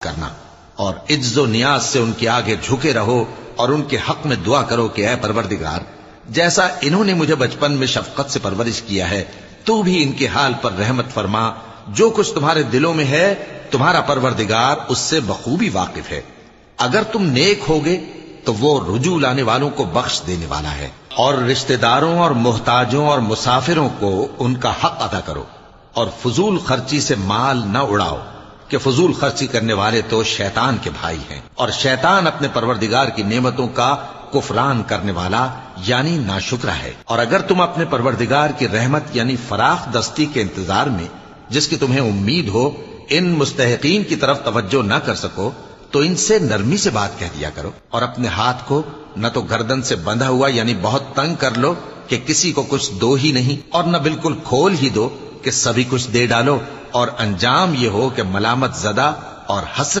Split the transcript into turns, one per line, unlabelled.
کرنا، اور عجز و نیاز سے ان کے آگے جھکے رہو اور ان کے حق میں دعا کرو کہ اے پروردگار، جیسا انہوں نے مجھے بچپن میں شفقت سے پرورش کیا ہے، تو بھی ان کے حال پر رحمت فرما۔ جو کچھ تمہارے دلوں میں ہے تمہارا پروردگار اس سے بخوبی واقف ہے۔ اگر تم نیک ہوگے تو وہ رجوع لانے والوں کو بخش دینے والا ہے، اور رشتہ داروں اور محتاجوں اور مسافروں کو ان کا حق ادا کرو، اور فضول خرچی سے مال نہ اڑاؤ، کہ فضول خرچی کرنے والے تو شیطان کے بھائی ہیں، اور شیطان اپنے پروردگار کی نعمتوں کا کفران کرنے والا یعنی ناشکرا ہے۔ اور اگر تم اپنے پروردگار کی رحمت یعنی فراخ دستی کے انتظار میں، جس کی تمہیں امید ہو، ان مستحقین کی طرف توجہ نہ کر سکو تو ان سے نرمی سے بات کہہ دیا کرو، اور اپنے ہاتھ کو نہ تو گردن سے بندھا ہوا یعنی بہت تنگ کر لو کہ کسی کو کچھ دو ہی نہیں، اور نہ بالکل کھول ہی دو کہ سبھی کچھ دے ڈالو، اور انجام یہ ہو کہ ملامت زدہ اور حسرت